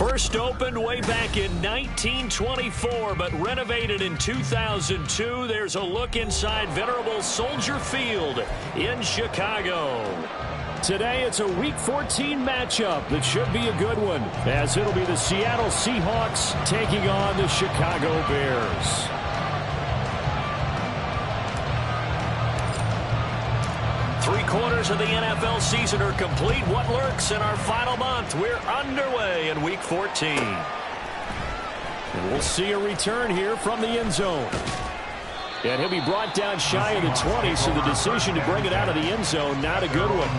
First opened way back in 1924, but renovated in 2002. There's a look inside venerable Soldier Field in Chicago. Today, it's a Week 14 matchup that should be a good one, as it'll be the Seattle Seahawks taking on the Chicago Bears. Three-quarters of the NFL season are complete. What lurks in our final month? We're underway in Week 14. And we'll see a return here from the end zone. And he'll be brought down shy of the 20, so the decision to bring it out of the end zone, not a good one.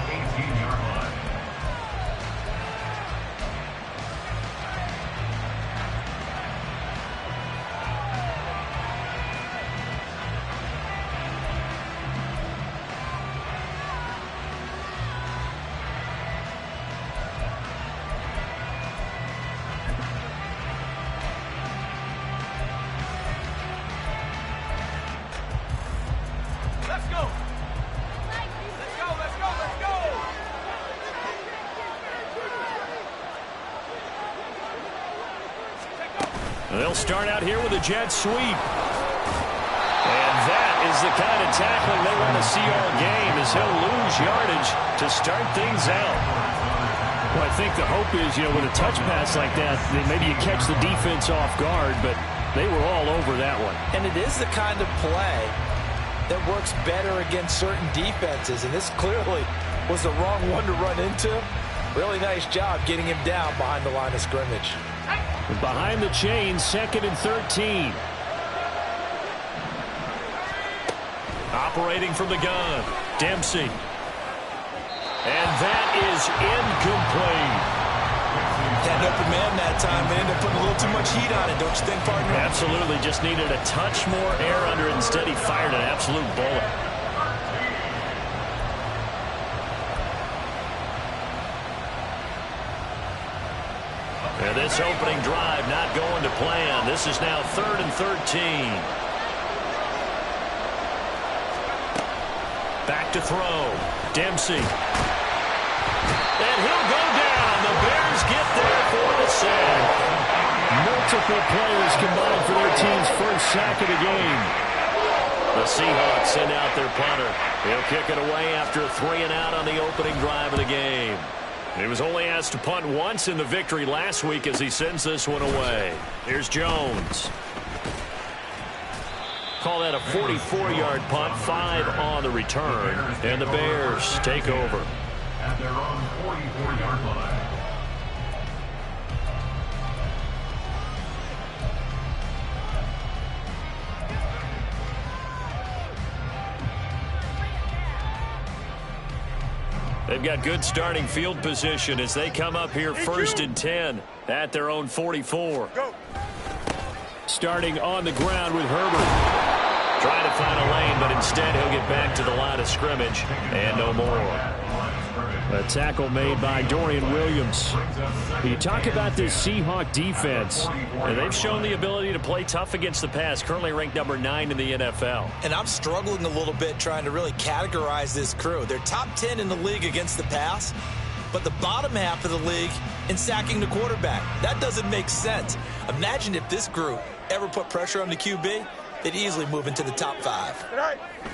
They'll start out here with a jet sweep. And that is the kind of tackling they want to see all game, as he'll lose yardage to start things out. Well, I think the hope is, with a touch pass like that, maybe you catch the defense off guard, but they were all over that one. And it is the kind of play that works better against certain defenses, and this clearly was the wrong one to run into. Really nice job getting him down behind the line of scrimmage. Behind the chain, 2nd and 13. Operating from the gun, Dempsey. And that is incomplete. Had an open man that time. They ended up putting a little too much heat on it, don't you think, partner? Absolutely. Just needed a touch more air under it. Instead, he fired an absolute bullet. And this opening drive not going to plan. This is now 3rd and 13. Back to throw. Dempsey. And he'll go down. The Bears get there for the sack. Multiple players combined for their team's first sack of the game. The Seahawks send out their punter. He'll kick it away after a 3-and-out on the opening drive of the game. He was only asked to punt once in the victory last week as he sends this one away. Here's Jones. Call that a 44-yard punt, 5 on the return. And the Bears take over. At their own 44-yard line. They've got good starting field position as they come up here 1st and 10 at their own 44. Go. Starting on the ground with Herbert. Trying to find a lane, but instead he'll get back to the line of scrimmage and no more. A tackle made by Dorian Williams. You talk about this Seahawk defense, and they've shown the ability to play tough against the pass, currently ranked number 9 in the NFL. And I'm struggling a little bit trying to really categorize this crew. They're top 10 in the league against the pass, but the bottom half of the league in sacking the quarterback. That doesn't make sense. Imagine if this group ever put pressure on the QB, they'd easily move into the top 5.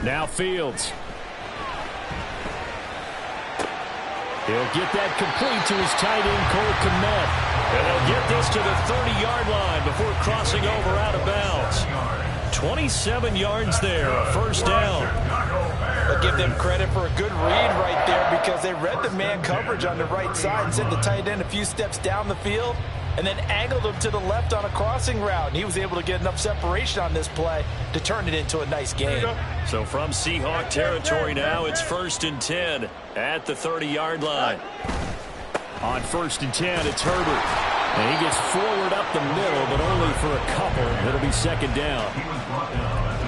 Now Fields. He'll get that complete to his tight end, Cole Kmet. And they'll get this to the 30-yard line before crossing over out of bounds. 27 yards there, a first down. I'll give them credit for a good read right there because they read the man coverage on the right side and sent the tight end a few steps down the field and then angled him to the left on a crossing route. And he was able to get enough separation on this play to turn it into a nice game. So from Seahawk territory now, it's 1st and 10 at the 30-yard line. On 1st and 10, it's Herbert. And he gets forward up the middle, but only for a couple. It'll be 2nd down.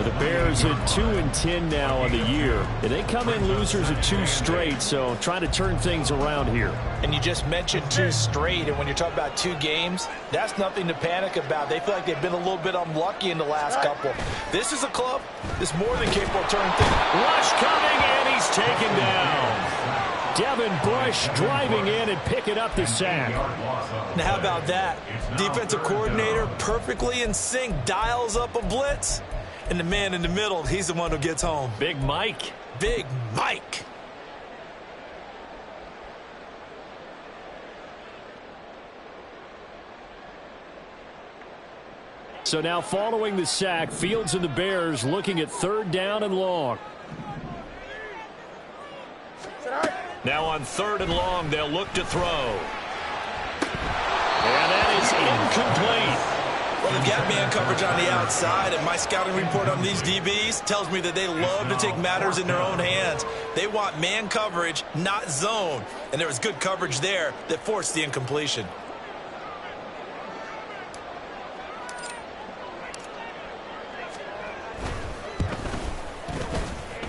The Bears at 2-10 now on the year. And they come in losers of 2 straight, so trying to turn things around here. And you just mentioned 2 straight, and when you're talking about 2 games, that's nothing to panic about. They feel like they've been a little bit unlucky in the last couple. This is a club that's more than capable of turning things. Rush coming, and he's taken down. Devin Bush driving in and picking up the sack. Now, how about that? Defensive coordinator perfectly in sync, dials up a blitz. And the man in the middle, he's the one who gets home. Big Mike. Big Mike. So now following the sack, Fields and the Bears looking at 3rd down and long. Now on 3rd and long, they'll look to throw. And that is incomplete. Well, they've got man coverage on the outside, and my scouting report on these DBs tells me that they love to take matters in their own hands. They want man coverage, not zone. And there was good coverage there that forced the incompletion.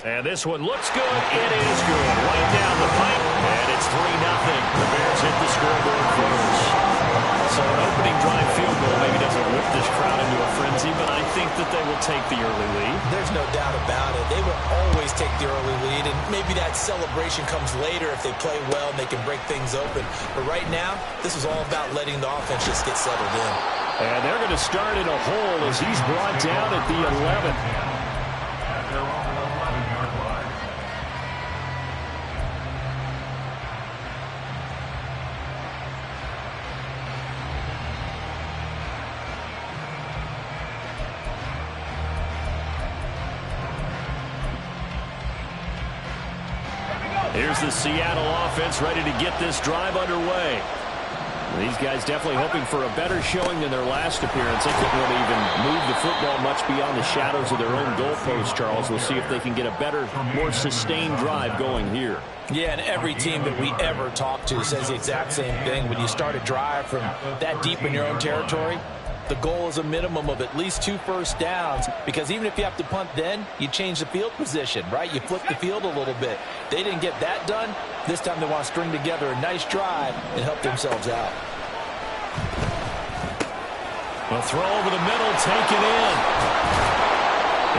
And this one looks good. It is good. Right down the pipe. And it's 3-0. The Bears hit the scoreboard first. So an opening drive field goal maybe doesn't whip this crowd into a frenzy, but I think that they will take the early lead. There's no doubt about it. They will always take the early lead, and maybe that celebration comes later if they play well and they can break things open. But right now, this is all about letting the offense just get settled in. And they're going to start in a hole as he's brought down at the 11. Here's the Seattle offense ready to get this drive underway. These guys definitely hoping for a better showing than their last appearance. They couldn't really even move the football much beyond the shadows of their own goalpost, Charles. We'll see if they can get a better, more sustained drive going here. Yeah, and every team that we ever talk to says the exact same thing. When you start a drive from that deep in your own territory, the goal is a minimum of at least 2 first downs, because even if you have to punt then, you change the field position, right? You flip the field a little bit. They didn't get that done. This time they want to string together a nice drive and help themselves out. A throw over the middle, taken in.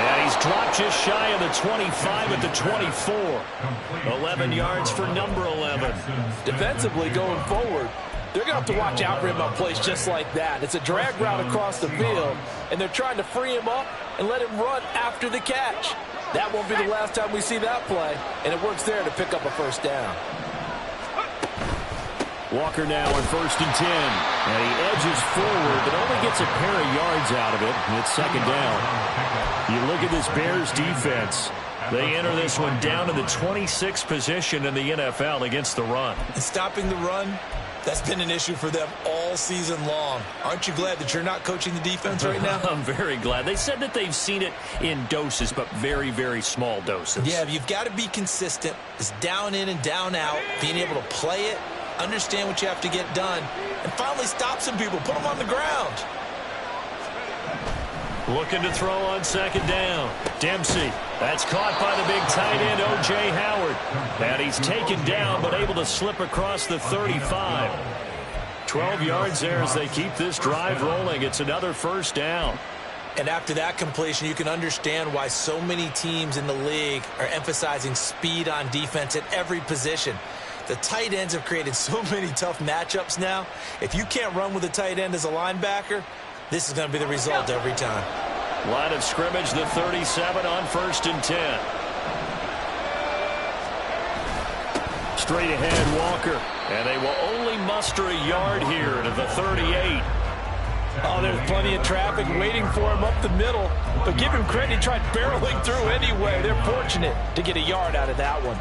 And he's dropped just shy of the 25 at the 24. 11 yards for number 11. Defensively going forward, they're going to have to watch out for him on plays just like that. It's a drag route across the field, and they're trying to free him up and let him run after the catch. That won't be the last time we see that play, and it works there to pick up a first down. Walker now on 1st and 10. And he edges forward, but only gets a pair of yards out of it. And it's 2nd down. You look at this Bears defense. They enter this one down to the 26th position in the NFL against the run. And stopping the run, that's been an issue for them all season long. Aren't you glad that you're not coaching the defense right now? I'm very glad. They said that they've seen it in doses, but very, very small doses. Yeah, you've got to be consistent. It's down in and down out, being able to play it, understand what you have to get done, and finally stop some people, put them on the ground. Looking to throw on 2nd down. Dempsey. That's caught by the big tight end, O.J. Howard. And he's taken down, but able to slip across the 35. 12 yards there as they keep this drive rolling. It's another first down. And after that completion, you can understand why so many teams in the league are emphasizing speed on defense at every position. The tight ends have created so many tough matchups now. If you can't run with a tight end as a linebacker, this is going to be the result every time. Line of scrimmage, the 37 on 1st and 10. Straight ahead, Walker. And they will only muster a yard here to the 38. Oh, there's plenty of traffic waiting for him up the middle. But give him credit, he tried barreling through anyway. They're fortunate to get a yard out of that one.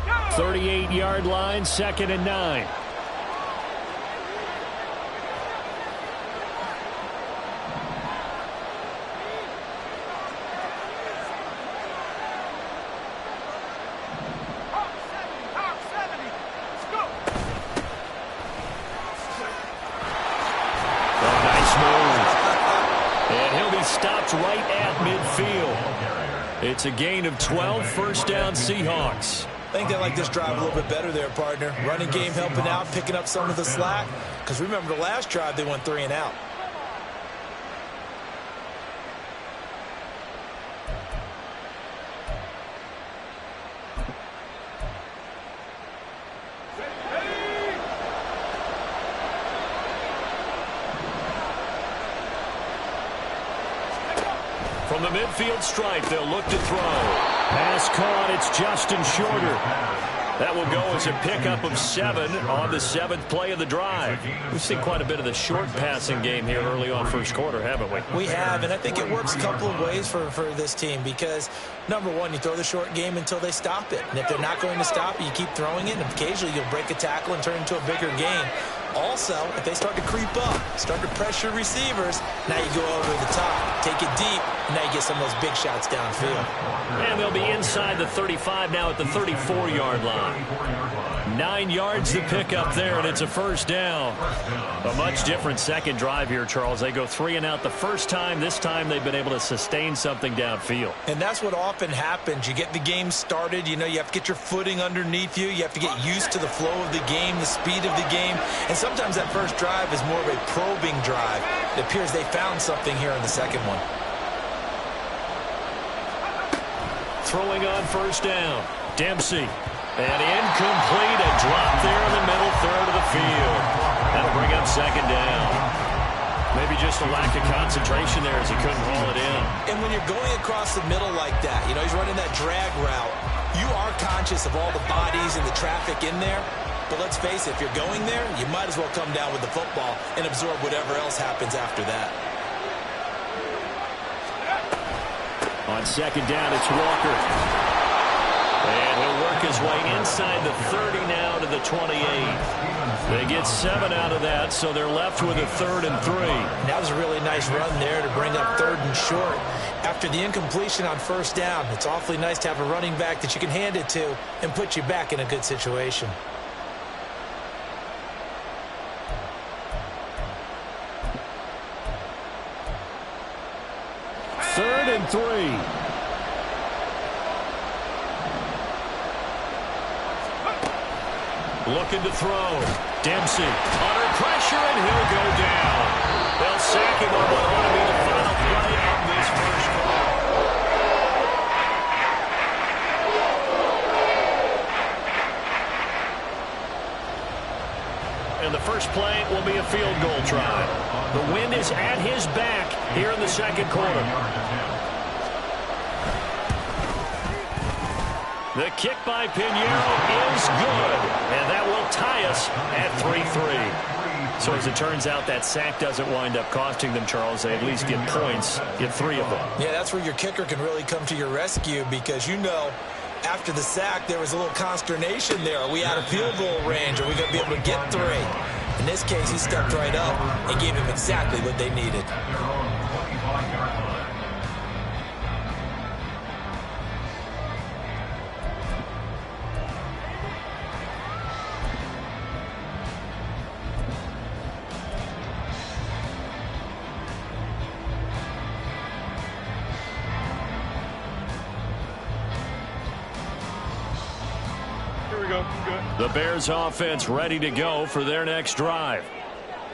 The 38-yard line, 2nd and 9. Stopped right at midfield. It's a gain of 12, first down Seahawks. I think they like this drive a little bit better there, partner. Running game helping out, picking up some of the slack. Because remember, the last drive, they went 3 and out. From the midfield stripe, they'll look to throw. Pass caught. It's Justin Shorter. That will go as a pickup of 7 on the 7th play of the drive. We've seen quite a bit of the short passing game here early on first quarter, haven't we? We have, and I think it works a couple of ways for this team because, number one, you throw the short game until they stop it. And if they're not going to stop it, you keep throwing it, and occasionally you'll break a tackle and turn it into a bigger game. Also, if they start to creep up, start to pressure receivers, now you go over the top, take it deep, and now you get some of those big shots downfield. And they'll be inside the 35 now at the 34-yard line. 9 yards to pick up there, and it's a first down. A much different second drive here, Charles. They go 3 and out the first time. This time they've been able to sustain something downfield. And that's what often happens. You get the game started. You know, you have to get your footing underneath you. You have to get used to the flow of the game, the speed of the game. And sometimes that first drive is more of a probing drive. It appears they found something here in the second one. Throwing on first down. Dempsey. And incomplete. A drop there in the middle third of the field. That'll bring up second down. Maybe just a lack of concentration there as he couldn't haul it in. And when you're going across the middle like that, you know, he's running that drag route, you are conscious of all the bodies and the traffic in there. But let's face it, if you're going there, you might as well come down with the football and absorb whatever else happens after that. On second down, it's Walker. And he'll work his way inside the 30 now to the 28. They get 7 out of that, so they're left with a 3rd and 3. That was a really nice run there to bring up 3rd and short. After the incompletion on first down, it's awfully nice to have a running back that you can hand it to and put you back in a good situation. Third and 3. Looking to throw. Dempsey under pressure, and he'll go down. They'll sack him on what ought to be the final play of this first quarter. And the first play will be a field goal try. The wind is at his back here in the second quarter. The kick by Pinheiro is good, and that will tie us at 3-3. So as it turns out, that sack doesn't wind up costing them, Charles. They at least get points, get 3 of them. Yeah, that's where your kicker can really come to your rescue because, you know, after the sack, there was a little consternation there. Are we out of field goal range? Are we going to be able to get 3? In this case, he stepped right up and gave him exactly what they needed. The Bears offense ready to go for their next drive.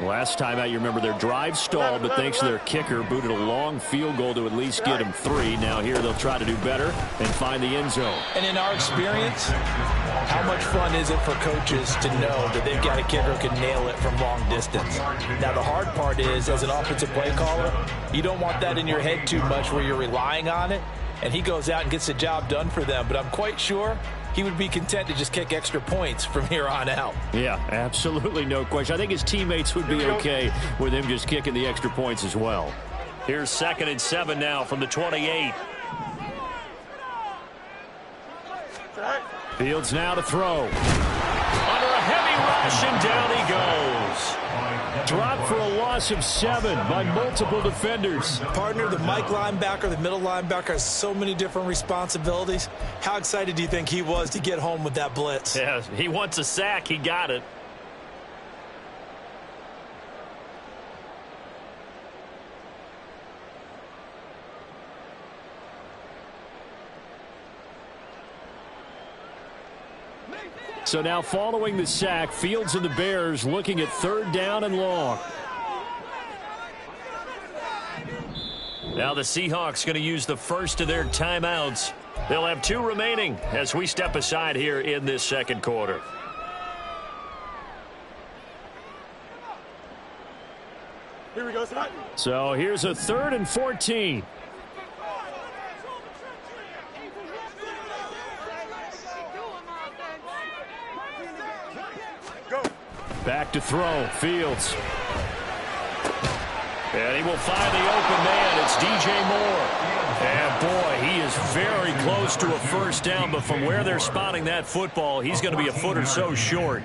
Last time out, you remember their drive stalled, but thanks to their kicker, booted a long field goal to at least get them 3. Now here they'll try to do better and find the end zone. And in our experience, how much fun is it for coaches to know that they've got a kicker who can nail it from long distance? Now the hard part is, as an offensive play caller, you don't want that in your head too much where you're relying on it, and he goes out and gets the job done for them. But I'm quite sure he would be content to just kick extra points from here on out. Yeah, absolutely no question. I think his teammates would be okay with him just kicking the extra points as well. Here's 2nd and 7 now from the 28. Fields now to throw. Under a heavy rush, and down he goes. Dropped for a loss of 7 by multiple defenders. Partner, the Mike linebacker, the middle linebacker, has so many different responsibilities. How excited do you think he was to get home with that blitz? Yeah, he wants a sack. He got it. So now following the sack, Fields and the Bears looking at 3rd down and long. Now the Seahawks going to use the first of their timeouts. They'll have 2 remaining as we step aside here in this second quarter. Here we go, so here's a 3rd and 14. Back to throw, Fields. And he will find the open man. It's DJ Moore. And, boy, he is very close to a first down, but from where they're spotting that football, he's going to be a foot or so short.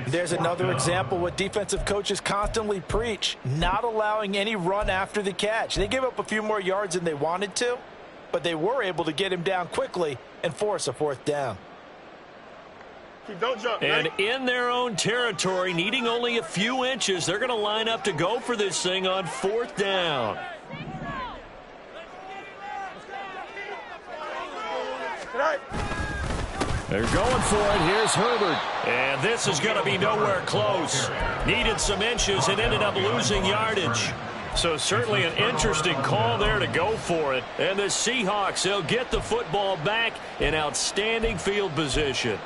There's another example what defensive coaches constantly preach, not allowing any run after the catch. They gave up a few more yards than they wanted to, but they were able to get him down quickly and force a 4th down. Don't jump, and in their own territory, needing only a few inches, they're going to line up to go for this thing on 4th down. They're going for it. Here's Herbert. And this is going to be nowhere close. Needed some inches and ended up losing yardage. So certainly an interesting call there to go for it. And the Seahawks, they'll get the football back in outstanding field position.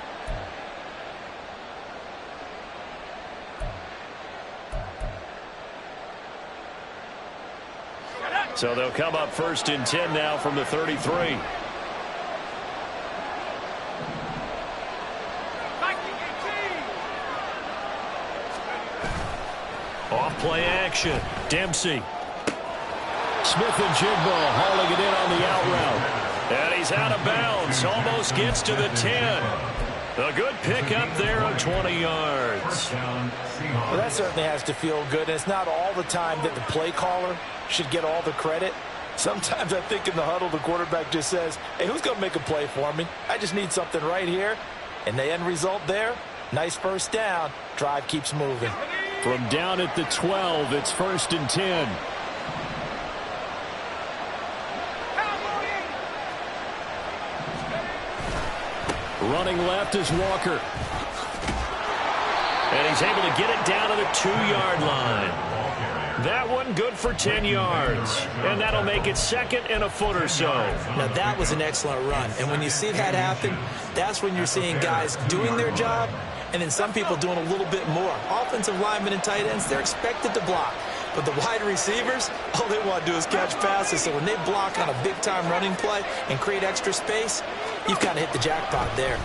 So they'll come up 1st and 10 now from the 33. Off play action. Dempsey. Smith and Jigba hauling it in on the out route. And he's out of bounds. Almost gets to the 10. A good pickup there of 20 yards. Well, that certainly has to feel good. And it's not all the time that the play caller should get all the credit. Sometimes I think in the huddle, the quarterback just says, hey, who's going to make a play for me? I just need something right here. And the end result there, nice first down. Drive keeps moving. From down at the 12, it's 1st and 10. Running left is Walker. And he's able to get it down to the 2-yard line. That one good for 10 yards. And that'll make it 2nd and a foot or so. Now, that was an excellent run. And when you see that happen, that's when you're seeing guys doing their job and then some people doing a little bit more. Offensive linemen and tight ends, they're expected to block. But the wide receivers, all they want to do is catch passes. So when they block on a big-time running play and create extra space, you've kind of hit the jackpot there.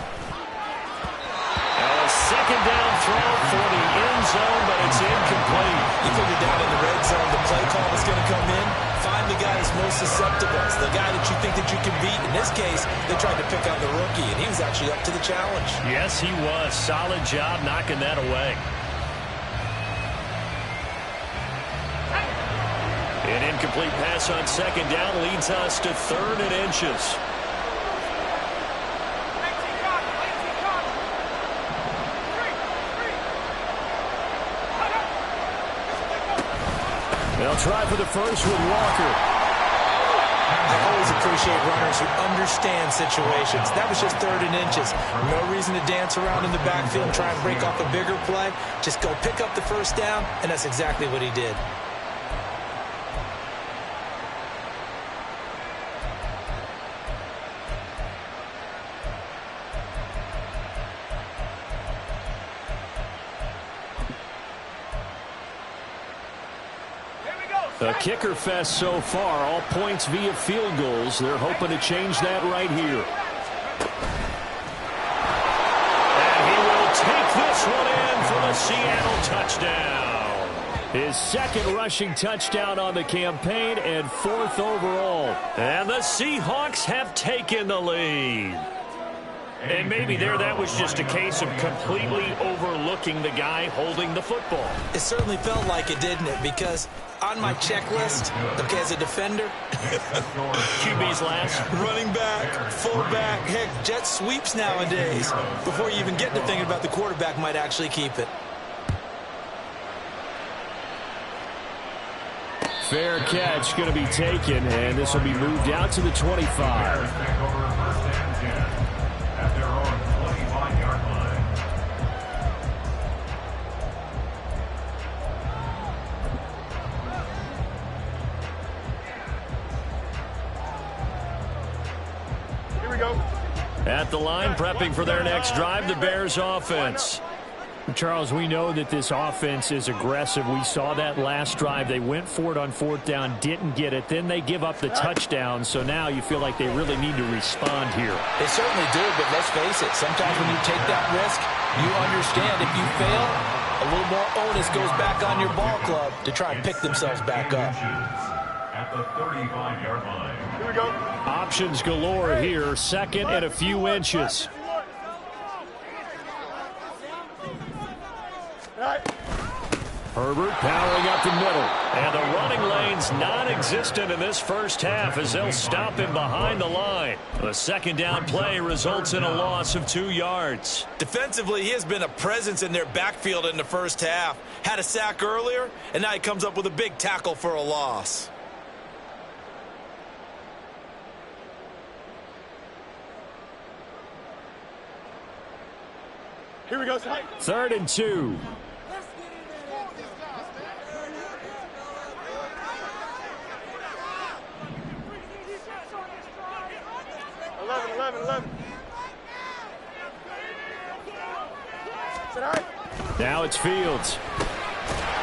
A 2nd down throw for the end zone, but it's incomplete. You figure down in the red zone, the play call is going to come in. Find the guy that's most susceptible. It's the guy that you think that you can beat. In this case, they tried to pick on the rookie, and he was actually up to the challenge. Yes, he was. Solid job knocking that away. An incomplete pass on 2nd down leads us to 3rd and inches. They'll try for the first with Walker. I always appreciate runners who understand situations. That was just 3rd and inches. No reason to dance around in the backfield and try and break off a bigger play. Just go pick up the first down, and that's exactly what he did. A kicker fest so far, all points via field goals. They're hoping to change that right here. And he will take this one in for the Seattle touchdown. His 2nd rushing touchdown on the campaign and 4th overall. And the Seahawks have taken the lead. And maybe that was just a case of completely overlooking the guy holding the football. It certainly felt like it, didn't it? Because on my checklist, okay, as a defender, QB's last. running back, fullback, heck, jet sweeps nowadays. Before you even get to thinking about the quarterback might actually keep it. Fair catch going to be taken, and this will be moved out to the 25. At the line, prepping for their next drive, the Bears offense. Charles, we know that this offense is aggressive. We saw that last drive. They went for it on fourth down, didn't get it. Then they give up the touchdown. So now you feel like they really need to respond here. They certainly do, but let's face it. Sometimes when you take that risk, you understand if you fail, a little more onus goes back on your ball club to try and pick themselves back up. At the 35-yard line. Here we go. Options galore here. Second and a few inches. Herbert powering up the middle. And the running lane's non-existent in this first half as they'll stop him behind the line. The second down play results in a loss of 2 yards. Defensively, he has been a presence in their backfield in the first half. Had a sack earlier, and now he comes up with a big tackle for a loss. Here we go, son. 3rd and 2. 11. Now it's Fields.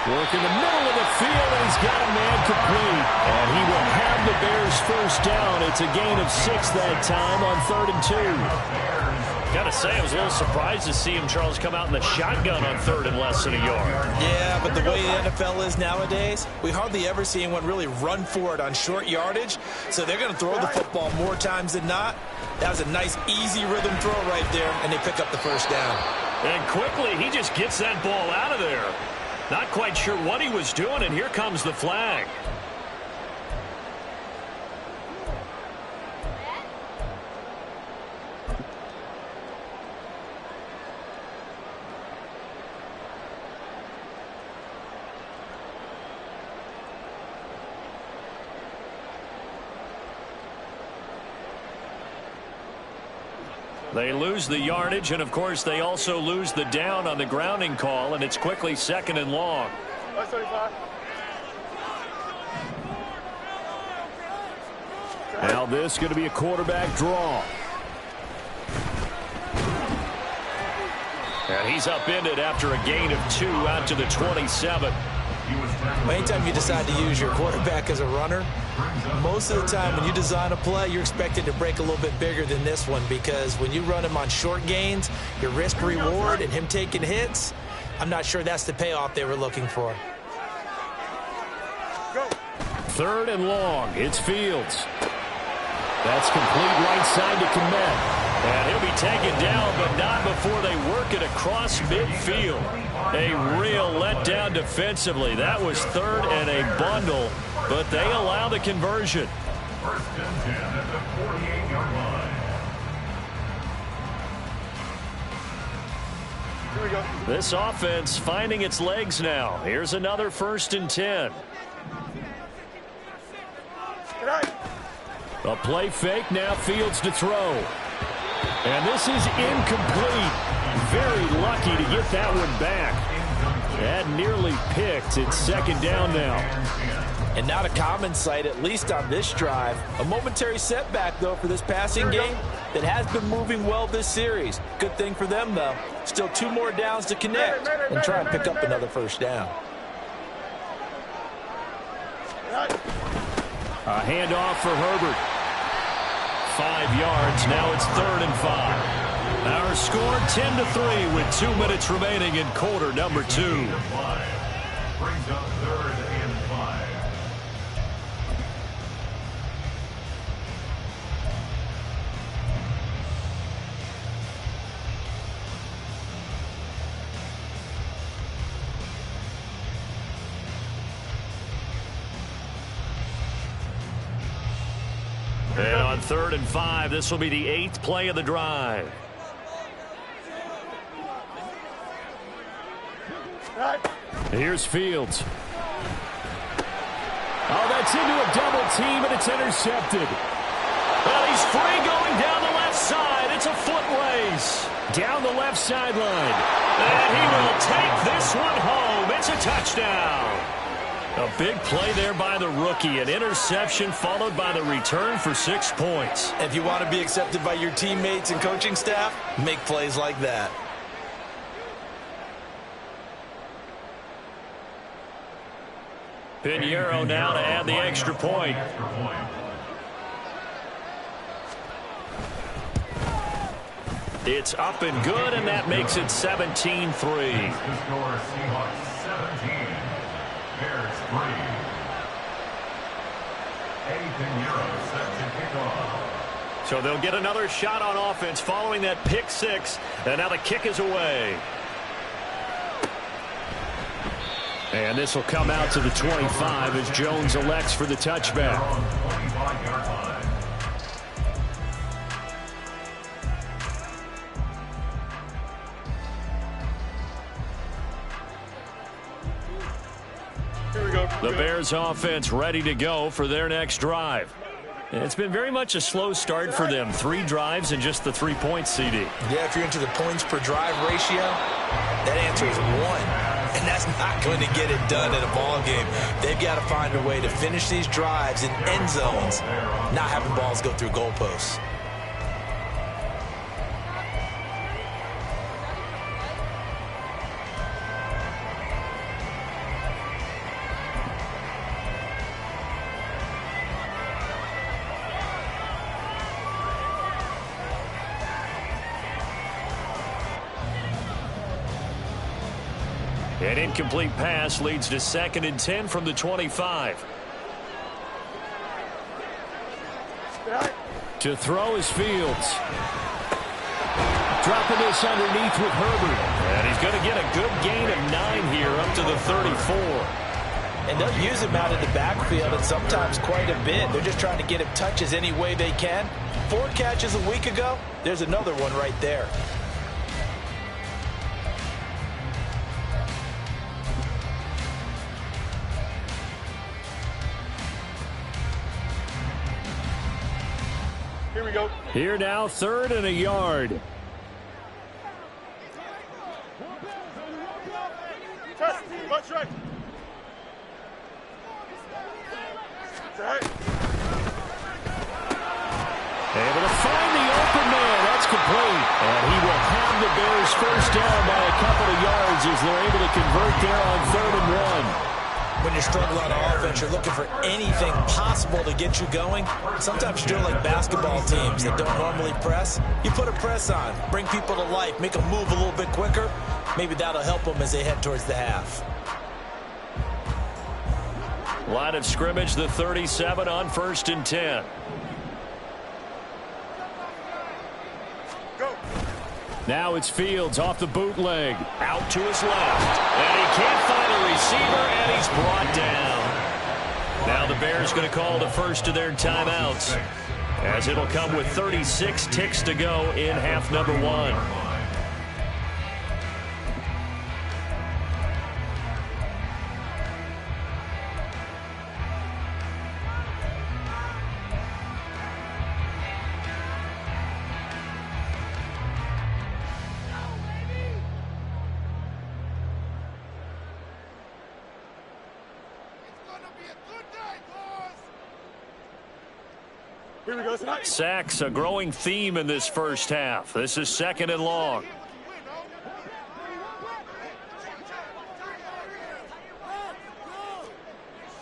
Work in the middle of the field, and he's got a man complete. And he will have the Bears first down. It's a gain of 6 that time on 3rd and 2. Gotta say, I was a little surprised to see him, Charles, come out in the shotgun on 3rd and less than a yard. Yeah, but the way the NFL is nowadays, we hardly ever see anyone really run for it on short yardage. So they're going to throw the football more times than not. That was a nice, easy rhythm throw right there, and they pick up the first down. And quickly, he just gets that ball out of there. Not quite sure what he was doing, and here comes the flag. They lose the yardage, and of course they also lose the down on the grounding call, and it's quickly 2nd and long. Now this is going to be a quarterback draw. And he's upended after a gain of 2 out to the 27. Anytime you decide to use your quarterback as a runner, most of the time when you design a play, you're expected to break a little bit bigger than this one, because when you run him on short gains, your risk reward and him taking hits, I'm not sure that's the payoff they were looking for. 3rd and long. It's Fields. That's complete right side to Kmet. And he'll be taken down, but not before they work it across midfield. A real letdown defensively. That was 3rd and a bundle, but they allow the conversion. 1st and 10 at the 48-yard line. Here we go. This offense finding its legs now. Here's another 1st and 10. A play fake, now Fields to throw. And this is incomplete. Very lucky to get that one back. That nearly picked. It's 2nd down now. And not a common sight, at least on this drive. A momentary setback, though, for this passing game that has been moving well this series. Good thing for them, though. Still 2 more downs to connect and try and pick up another first down. A handoff for Herbert. 5 yards. Now it's 3rd and 5. Our score 10-3 with 2 minutes remaining in quarter number 2. Brings up 3rd and 5. And on 3rd and 5, this will be the 8th play of the drive. Here's Fields. Oh, that's into a double team, and it's intercepted. Well, he's free going down the left side. It's a foot race. Down the left sideline. And he will take this one home. It's a touchdown. A big play there by the rookie. An interception followed by the return for 6 points. If you want to be accepted by your teammates and coaching staff, make plays like that. Pinheiro now to add the extra point. It's up and good, and that makes it 17-3. The score, Seahawks 17, Bears 3. Eddie Pinheiro set to kick off. So they'll get another shot on offense following that pick six, and now the kick is away. And this will come out to the 25 as Jones elects for the touchback. 25-yard line. Here we go. The Bears offense ready to go for their next drive. It's been very much a slow start for them. 3 drives and just the 3 points, CD. Yeah, if you're into the points per drive ratio, that answer is 1. And that's not going to get it done in a ball game. They've got to find a way to finish these drives in end zones, not having balls go through goalposts. An incomplete pass leads to 2nd and 10 from the 25. To throw is Fields. Dropping this underneath with Herbert. And he's going to get a good gain of 9 here up to the 34. And they'll use him out of the backfield and sometimes quite a bit. They're just trying to get him touches any way they can. 4 catches a week ago. There's another one right there. Here we go. Here now, 3rd and a yard. Test. Much right. Right. Able to find the open man. That's complete. And he will have the Bears first down by a couple of yards as they're able to convert there on 3rd and 1. When you struggle on offense, you're looking for anything possible to get you going. Sometimes you're doing like basketball teams that don't normally press. You put a press on, bring people to life, make them move a little bit quicker. Maybe that'll help them as they head towards the half. Line of scrimmage, the 37 on 1st and 10. Go. Now it's Fields off the bootleg. Out to his left. And he can't find a receiver, and he's brought down. Now the Bears going to call the first of their timeouts, as it'll come with 36 ticks to go in half number 1. Here we go tonight. Sacks, a growing theme in this first half. This is 2nd and long.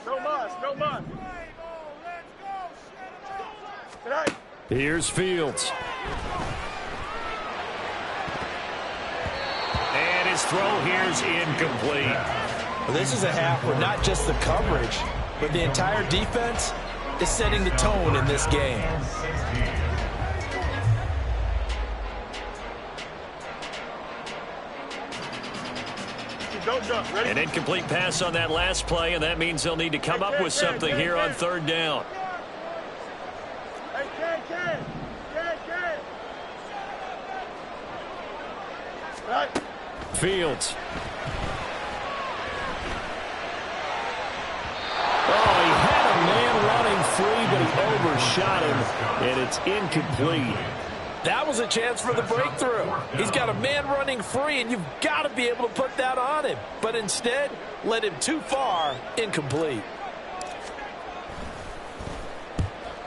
No mas, no mas. Tonight. Here's Fields. And his throw here's incomplete. Well, this is a half where not just the coverage, but the entire defense is setting the tone in this game. Don't jump. Ready? An incomplete pass on that last play, and that means they'll need to come up with something here on 3rd down. Hey, Ken. Right. Fields. Oh, he had a man running free, but he overshot him, and it's incomplete. That was a chance for the breakthrough. He's got a man running free, and you've got to be able to put that on him. But instead, led him too far, incomplete.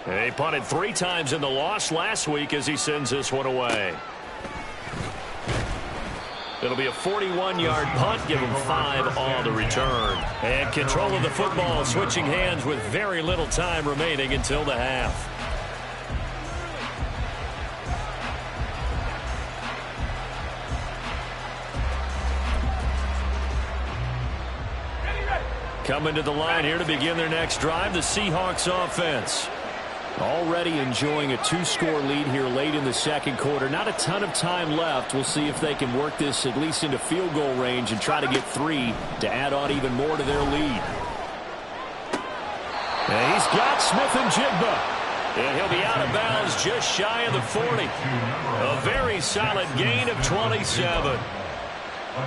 He punted 3 times in the loss last week as he sends this one away. It'll be a 41-yard punt, give him 5 on the return. And control of the football, switching hands with very little time remaining until the half. Coming to the line here to begin their next drive, the Seahawks offense. Already enjoying a 2-score lead here late in the second quarter. Not a ton of time left. We'll see if they can work this at least into field goal range and try to get 3 to add on even more to their lead. And he's got Smith-Njigba. And he'll be out of bounds just shy of the 40. A very solid gain of 27.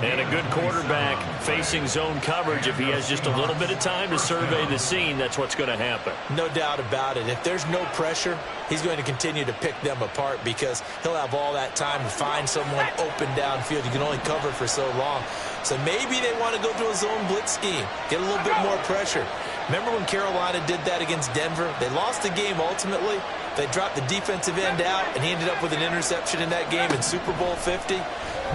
And a good quarterback facing zone coverage. If he has just a little bit of time to survey the scene, that's what's going to happen. No doubt about it. If there's no pressure, he's going to continue to pick them apart because he'll have all that time to find someone open downfield. You can only cover for so long. So maybe they want to go to a zone blitz scheme, get a little bit more pressure. Remember when Carolina did that against Denver? They lost the game ultimately. They dropped the defensive end out, and he ended up with an interception in that game in Super Bowl 50.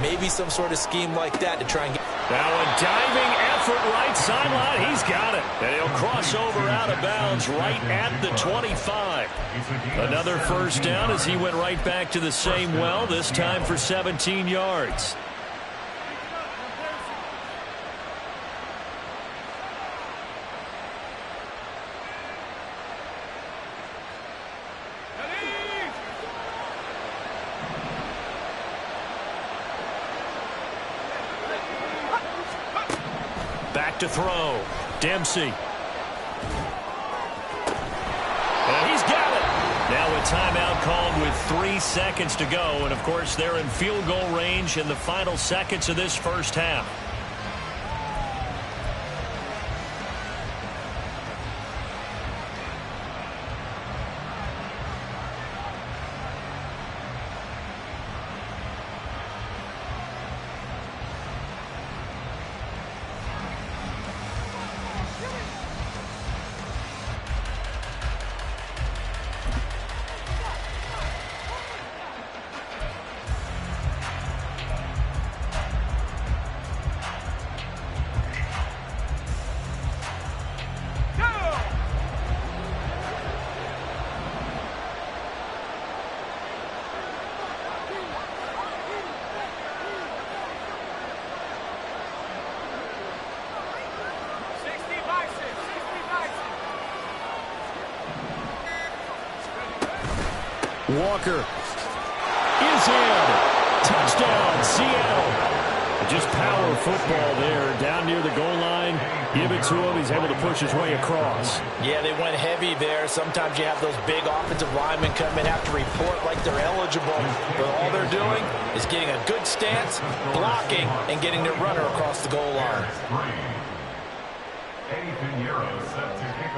Maybe some sort of scheme like that to try and get... Now a diving effort right sideline. He's got it. And he'll cross over out of bounds right at the 25. Another first down as he went right back to the same well, this time for 17 yards. Back to throw. Dempsey. And he's got it. Now a timeout called with 3 seconds to go. And, of course, they're in field goal range in the final seconds of this first half. Walker is in. Touchdown, Seattle. Just power football there down near the goal line. Give it to him. He's able to push his way across. Yeah, they went heavy there. Sometimes you have those big offensive linemen come in, have to report like they're eligible. But all they're doing is getting a good stance, blocking, and getting their runner across the goal line.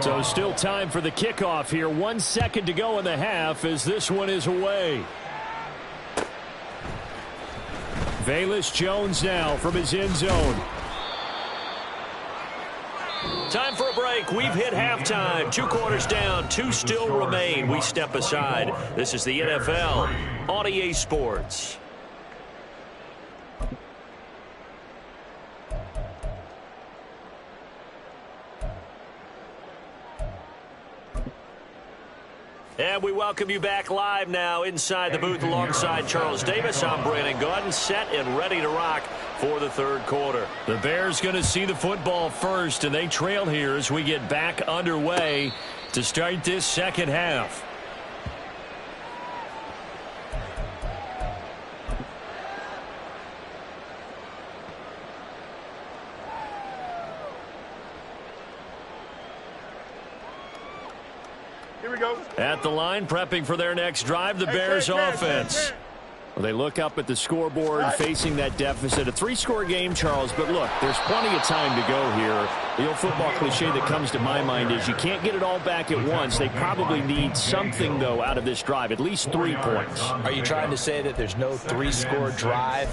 So still time for the kickoff here. 1 second to go in the half as this one is away. Velus Jones now from his end zone. Time for a break. We've hit halftime. 2 quarters down. 2 still remain. We step aside. This is the NFL on EA Sports. And we welcome you back live now inside the booth alongside Charles Davis. I'm Brandon Gaudin, set and ready to rock for the third quarter. The Bears going to see the football first, and they trail here as we get back underway to start this second half. Here we go. At the line, prepping for their next drive, the Bears offense. They look up at the scoreboard, facing that deficit. A 3-score game, Charles, but look, there's plenty of time to go here. The old football cliche that comes to my mind is you can't get it all back at once. They probably need something, though, out of this drive, at least 3 points. Are you trying to say that there's no 3-score drive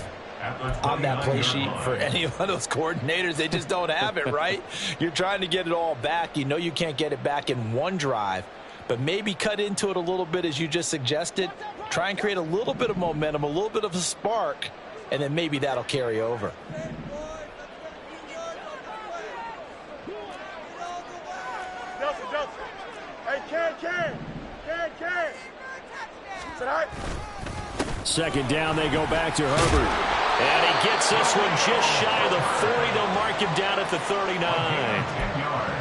on that play sheet for any of those coordinators? They just don't have it, right? You're trying to get it all back. You know you can't get it back in one drive, but maybe cut into it a little bit as you just suggested. Try and create a little bit of momentum, a little bit of a spark, and then maybe that'll carry over. Joseph. Hey, Ken. Tonight. Second down, they go back to Herbert. And he gets this one just shy of the 40. They'll mark him down at the 39.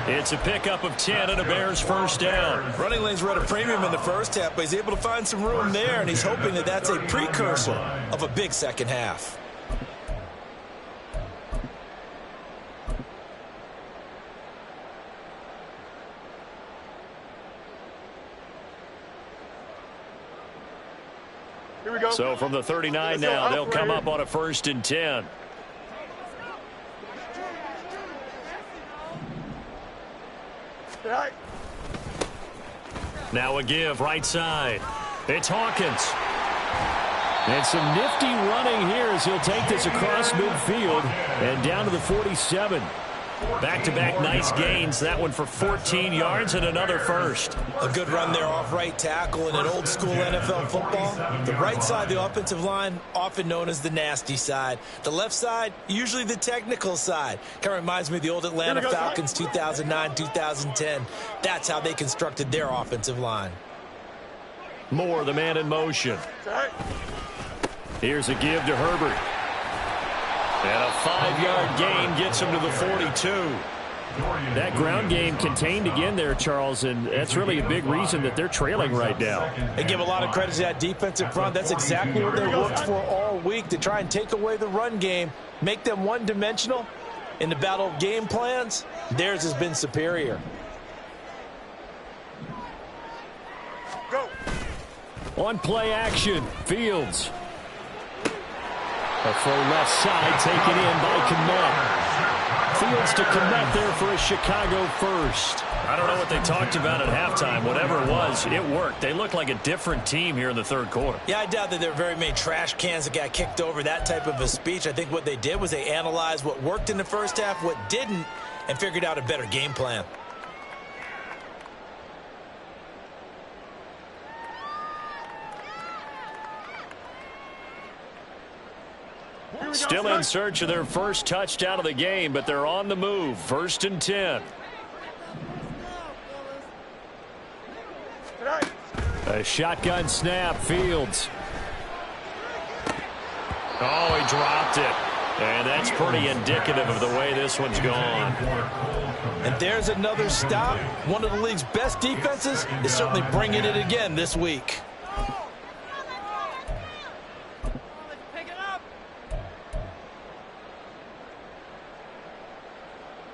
It's a pickup of 10 and a Bears first down. Running lanes were at a premium in the first half, but he's able to find some room there, and he's hoping that that's a precursor of a big second half. Here we go. So from the 39 now, they'll come up on a 1st and 10. Tonight. Now a give right side. It's Hawkins. And some nifty running here as he'll take this across midfield and down to the 47. Back-to-back nice gains. That one for 14 yards and another first. A good run there off right tackle in an old-school NFL football. The right side, the offensive line, often known as the nasty side. The left side, usually the technical side. Kind of reminds me of the old Atlanta Falcons 2009, 2010. That's how they constructed their offensive line. Moore, the man in motion. Here's a give to Herbert. And a 5-yard gain gets him to the 42. That ground game contained again there, Charles, and that's really a big reason that they're trailing right now. They give a lot of credit to that defensive front. That's exactly what they worked for all week, to try and take away the run game, make them one-dimensional. In the battle of game plans, theirs has been superior. Go. On play action, Fields. A full left side taken in by Kmet. Fields to Kmet there for a Chicago first. I don't know what they talked about at halftime. Whatever it was, it worked. They look like a different team here in the third quarter. Yeah, I doubt that there were very many trash cans that got kicked over, that type of a speech. I think what they did was they analyzed what worked in the first half, what didn't, and figured out a better game plan. Still in search of their first touchdown of the game, but they're on the move. 1st and 10. A shotgun snap, Fields. Oh, he dropped it. And that's pretty indicative of the way this one's gone. And there's another stop. One of the league's best defenses is certainly bringing it again this week.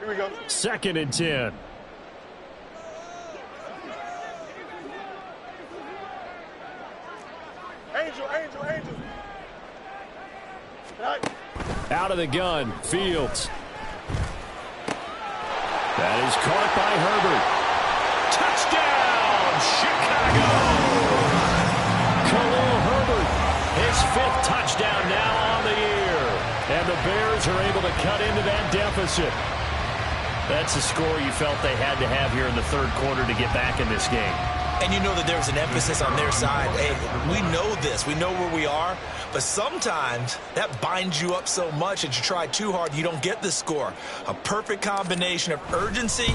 Here we go. 2nd and 10. Angel. Tonight. Out of the gun, Fields. That is caught by Herbert. Touchdown, Chicago! Khalil Herbert. His 5th touchdown now on the year. And the Bears are able to cut into that deficit. That's the score you felt they had to have here in the third quarter to get back in this game. And you know that there's an emphasis on their side. Hey, we know this. We know where we are. But sometimes that binds you up so much that you try too hard, you don't get the score. A perfect combination of urgency,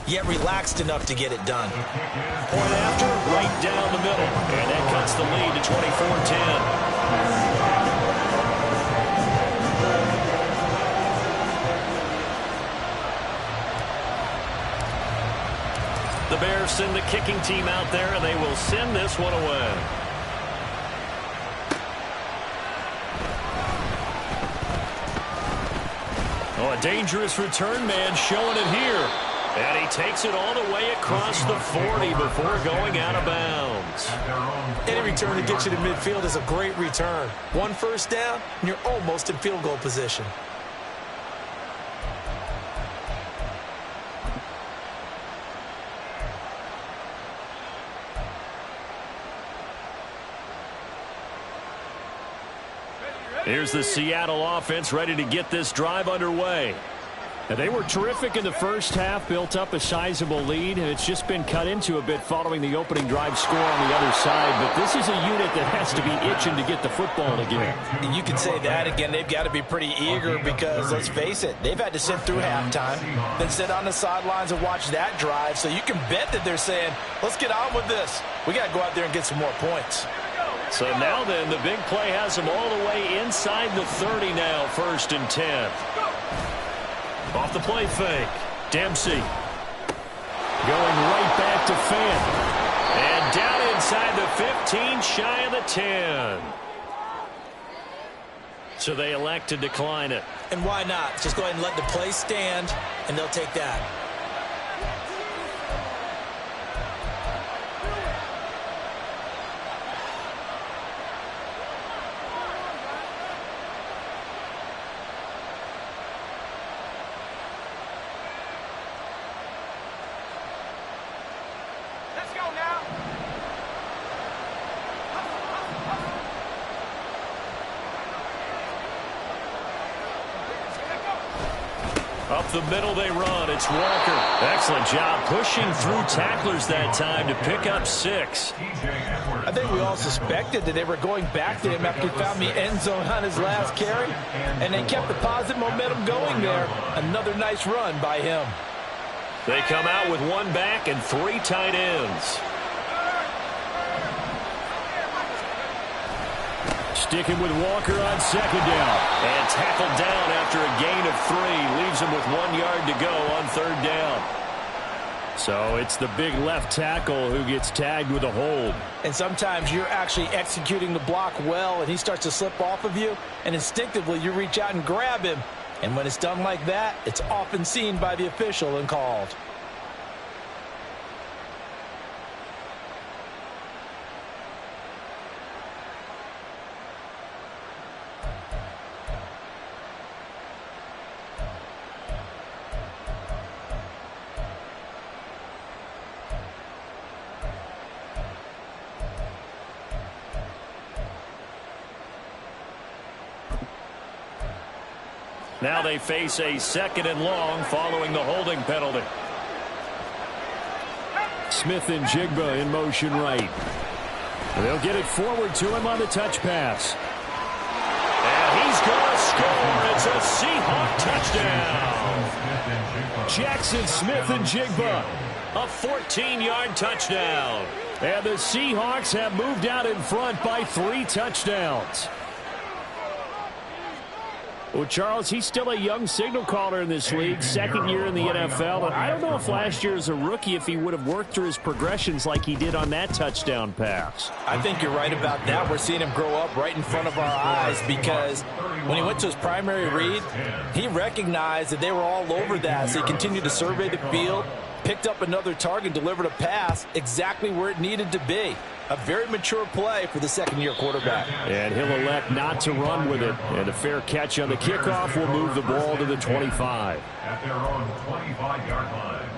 yet relaxed enough to get it done. Point after, right down the middle. And that cuts the lead to 24-10. The Bears send the kicking team out there, and they will send this one away. Oh, a dangerous return man showing it here. And he takes it all the way across the 40 before going out of bounds. Any return that gets you to midfield is a great return. One first down, and you're almost in field goal position. Here's the Seattle offense ready to get this drive underway. Now, they were terrific in the first half, built up a sizable lead, and it's just been cut into a bit following the opening drive score on the other side. But this is a unit that has to be itching to get the football again. You could say that again. They've got to be pretty eager because, let's face it, they've had to sit through halftime, then sit on the sidelines and watch that drive. So you can bet that they're saying, let's get on with this. We got to go out there and get some more points. So now then, the big play has them all the way inside the 30 now, 1st and 10. Off the play fake. Dempsey going right back to Fant. And down inside the 15, shy of the 10. So they elect to decline it. And why not? Just go ahead and let the play stand, and they'll take that. Up the middle they run. It's Walker. Excellent job pushing through tacklers that time to pick up 6. I think we all suspected that they were going back to him after he found the end zone on his last carry, and they kept the positive momentum going there. Another nice run by him. They come out with 1 back and 3 tight ends. Sticking with Walker on 2nd down. And tackled down after a gain of 3. Leaves him with 1 yard to go on 3rd down. So it's the big left tackle who gets tagged with a hold. And sometimes you're actually executing the block well, and he starts to slip off of you, and instinctively you reach out and grab him. And when it's done like that, it's often seen by the official and called. Now they face a 2nd and long following the holding penalty. Smith-Njigba in motion right. They'll get it forward to him on the touch pass. And he's going to score. It's a Seahawk touchdown. Jackson Smith-Njigba. A 14-yard touchdown. And the Seahawks have moved out in front by 3 touchdowns. Well, Charles, he's still a young signal caller in this league, 2nd year in the NFL. And I don't know if last year as a rookie if he would have worked through his progressions like he did on that touchdown pass. I think you're right about that. We're seeing him grow up right in front of our eyes because when he went to his primary read, he recognized that they were all over that. So he continued to survey the field, picked up another target, delivered a pass exactly where it needed to be. A very mature play for the 2nd-year quarterback. And he'll elect not to run with it. And a fair catch on the kickoff will move the ball to the 25. At their own 25-yard line.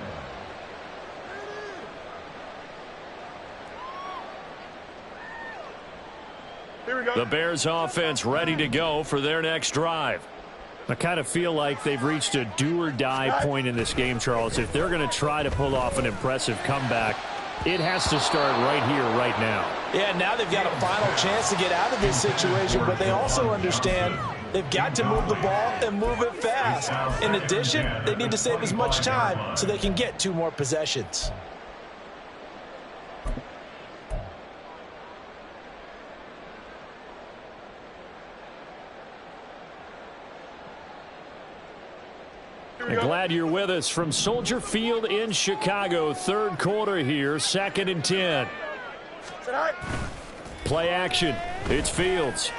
Here we go. The Bears offense ready to go for their next drive. I kind of feel like they've reached a do-or-die point in this game, Charles. If they're going to try to pull off an impressive comeback, it has to start right here, right now. Yeah, now they've got a final chance to get out of this situation, but they also understand they've got to move the ball and move it fast. In addition, they need to save as much time so they can get 2 more possessions. I'm glad you're with us from Soldier Field in Chicago. 3rd quarter here, 2nd and 10. Play action. It's Fields.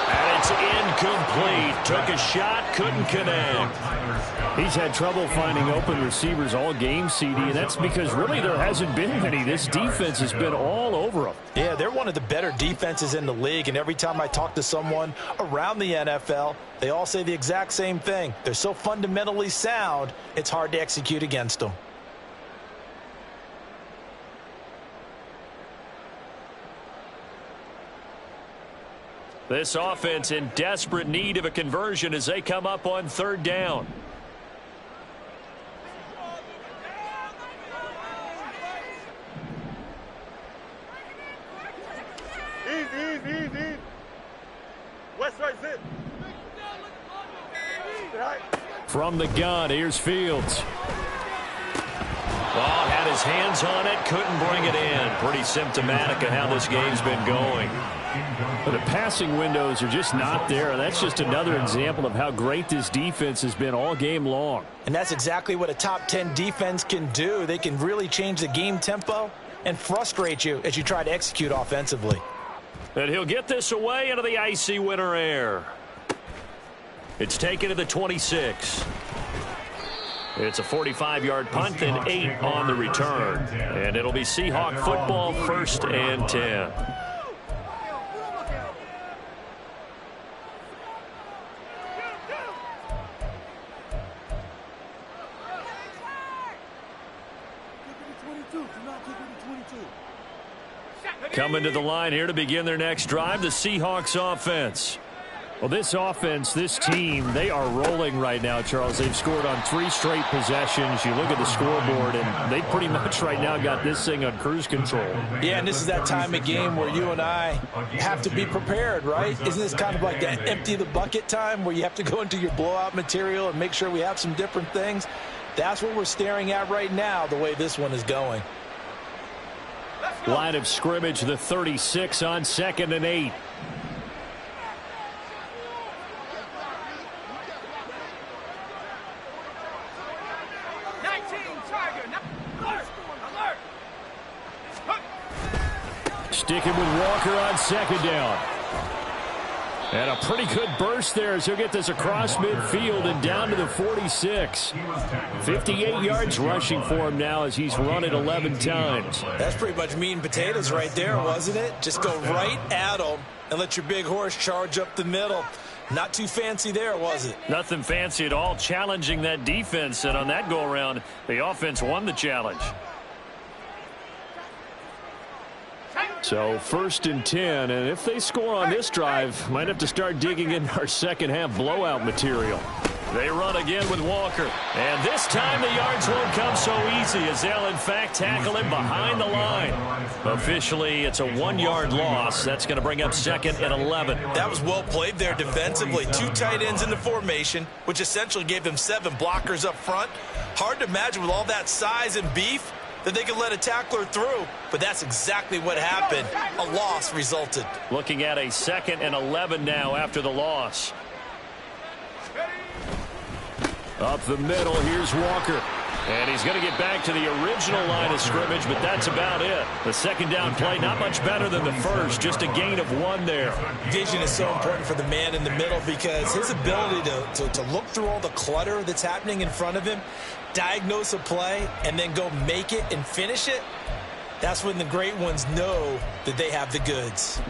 And it's incomplete. Took a shot, couldn't connect. He's had trouble finding open receivers all game, CD, and that's because really there hasn't been many. This defense has been all over them. Yeah, they're one of the better defenses in the league, and every time I talk to someone around the NFL, they all say the exact same thing. They're so fundamentally sound, it's hard to execute against them. This offense in desperate need of a conversion as they come up on third down. Easy. West side zip. From the gun, here's Fields. Oh, had his hands on it, couldn't bring it in. Pretty symptomatic of how this game's been going. But the passing windows are just not there. That's just another example of how great this defense has been all game long. And that's exactly what a top 10 defense can do. They can really change the game tempo and frustrate you as you try to execute offensively. And he'll get this away into the icy winter air. It's taken to the 26. It's a 45-yard punt and 8 on the return. And it'll be Seahawk football, 1st and 10. Coming to the line here to begin their next drive, the Seahawks offense. Well, this offense, this team, they are rolling right now, Charles. They've scored on 3 straight possessions. You look at the scoreboard, and they pretty much right now got this thing on cruise control. Yeah, and this is that time of game where you and I have to be prepared, right? Isn't this kind of like that empty the bucket time where you have to go into your blowout material and make sure we have some different things? That's what we're staring at right now, the way this one is going. Line of scrimmage, the 36 on 2nd and 8. Sticking with Walker on 2nd down. And a pretty good burst there as he'll get this across midfield and down to the 46. 58 yards rushing for him now as he's run it 11 times. That's pretty much meat and potatoes right there, wasn't it? Just go right at him and let your big horse charge up the middle. Not too fancy there, was it? Nothing fancy at all, challenging that defense. And on that go-around, the offense won the challenge. So 1st and 10, and if they score on this drive, might have to start digging in our second half blowout material. They run again with Walker. And this time the yards won't come so easy as they'll in fact tackle him behind the line. Officially, it's a 1-yard loss. That's going to bring up 2nd and 11. That was well played there defensively. 2 tight ends in the formation, which essentially gave them 7 blockers up front. Hard to imagine with all that size and beef that they could let a tackler through, but that's exactly what happened. A loss resulted. Looking at a 2nd and 11 now after the loss. Up the middle, here's Walker. And he's going to get back to the original line of scrimmage, but that's about it. The 2nd down play, not much better than the first, just a gain of 1 there. Vision is so important for the man in the middle because his ability to look through all the clutter that's happening in front of him, diagnose a play, and then go make it and finish it, that's when the great ones know that they have the goods.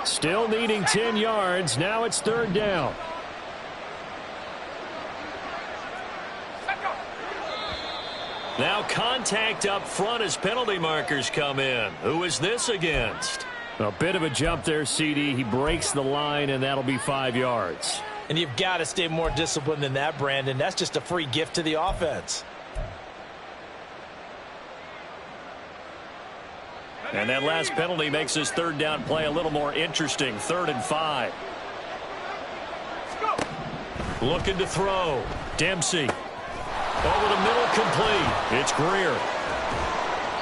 Still needing 10 yards. Now it's 3rd down. Now contact up front as penalty markers come in. Who is this against? A bit of a jump there, CD. He breaks the line, and that'll be 5 yards. And you've got to stay more disciplined than that, Brandon. That's just a free gift to the offense. And that last penalty makes this 3rd down play a little more interesting. 3rd and 5. Looking to throw. Dempsey. Over the middle, complete. It's Greer.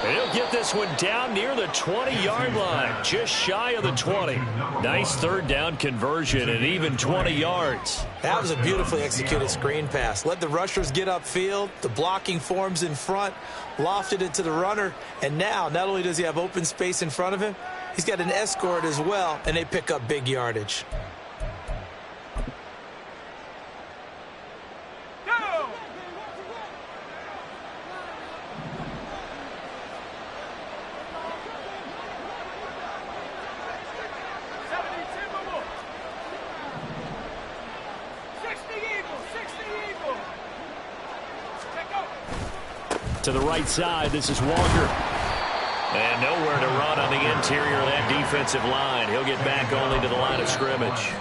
And he'll get this one down near the 20-yard line, just shy of the 20. Nice 3rd down conversion and even 20 yards. That was a beautifully executed screen pass. Let the rushers get upfield. The blocking forms in front, lofted it to the runner. And now, not only does he have open space in front of him, he's got an escort as well, and they pick up big yardage. To the right side, this is Walker. And nowhere to run on the interior of that defensive line. He'll get back only to the line of scrimmage.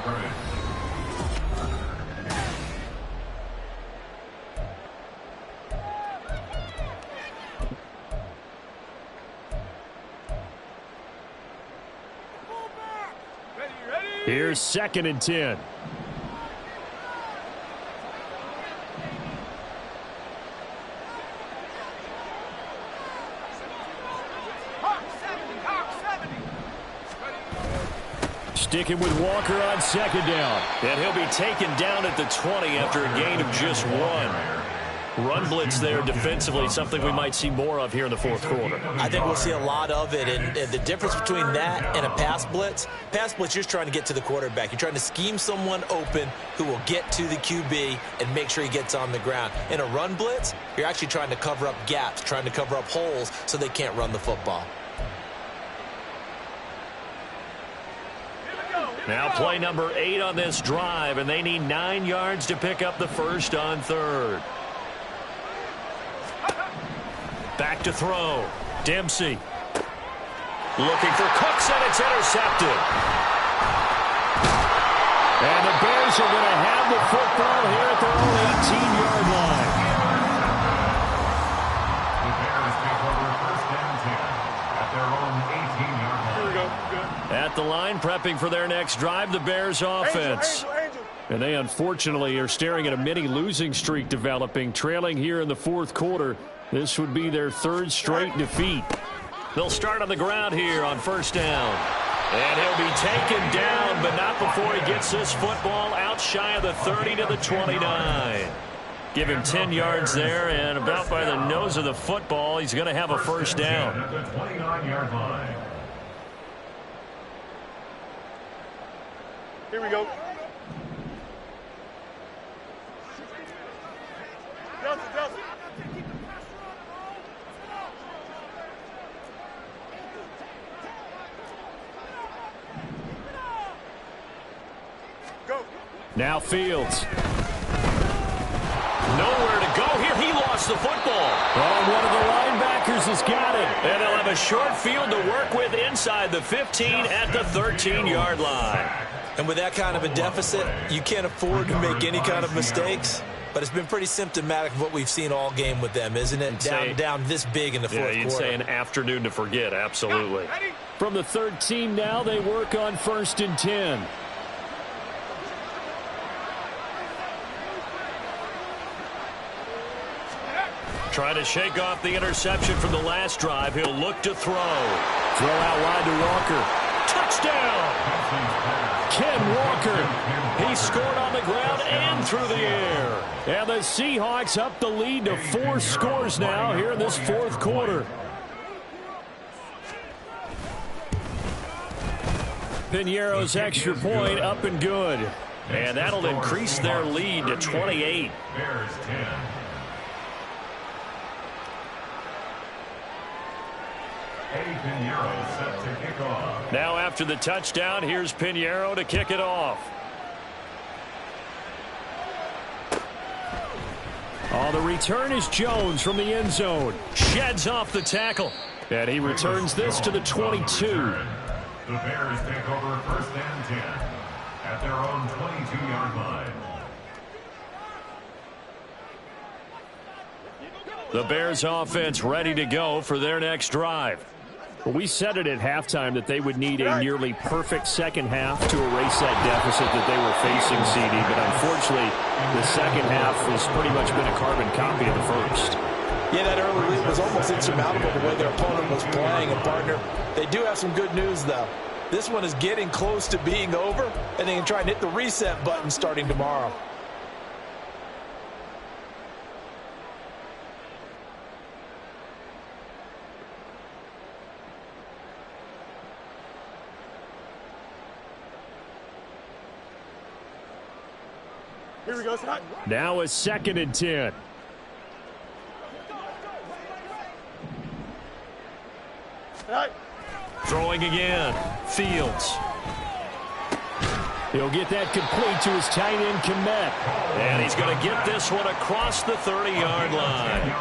Here's 2nd and 10. Sticking with Walker on 2nd down. And he'll be taken down at the 20 after a gain of just 1. Run blitz there defensively, something we might see more of here in the 4th quarter. I think we'll see a lot of it, and the difference between that and a pass blitz, you're just trying to get to the quarterback. You're trying to scheme someone open who will get to the QB and make sure he gets on the ground. In a run blitz, you're actually trying to cover up gaps, trying to cover up holes so they can't run the football. Now play number 8 on this drive, and they need 9 yards to pick up the first on 3rd. Back to throw. Dempsey. Looking for Cooks, and it's intercepted. And the Bears are going to have the football here at their own 18-yard line. The Bears take over 1st and 10 at their own 18-yard line. Here we go. At the line, prepping for their next drive, the Bears offense. Angel. And they unfortunately are staring at a mini losing streak developing, trailing here in the 4th quarter. This would be their 3rd straight defeat. They'll start on the ground here on 1st down. And he'll be taken down, but not before he gets this football out shy of the 30 to the 29. Give him 10 yards there, and about by the nose of the football, he's going to have a 1st down. At the 29-yard line. Here we go. Delta. Go. Now Fields. Nowhere to go here. He lost the football. Oh, one of the linebackers has got it. And they'll have a short field to work with inside the 15 at the 13-yard line. And with that kind of a deficit, you can't afford to make any kind of mistakes. But it's been pretty symptomatic of what we've seen all game with them, isn't it? Down this big in the 4th quarter. Yeah, you'd say an afternoon to forget, absolutely. From the 13 now, they work on 1st and 10. Trying to shake off the interception from the last drive. He'll look to throw. Throw out wide to Walker. Touchdown! Ken Walker. He scored on the ground and through the air. And the Seahawks up the lead to 4 scores now here in this 4th quarter. Piñeiro's extra point up and good. And that'll increase their lead to 28. Bears 10. Eddie Piñeiro set to kick off. Now after the touchdown, here's Piñeiro to kick it off. Oh, the return is Jones from the end zone. Sheds off the tackle. And he returns this to the 22. The Bears take over 1st and 10 at their own 22-yard line. The Bears offense ready to go for their next drive. Well, we said it at halftime that they would need a nearly perfect second half to erase that deficit that they were facing, CD. But unfortunately, the second half has pretty much been a carbon copy of the first. Yeah, that early lead was almost insurmountable the way their opponent was playing. And, partner, they do have some good news, though. This one is getting close to being over, and they can try and hit the reset button starting tomorrow. Here we go, Scott. Now a 2nd and 10. Right. Throwing again. Fields. He'll get that complete to his tight end, Kmet. And he's going to get this one across the 30-yard line.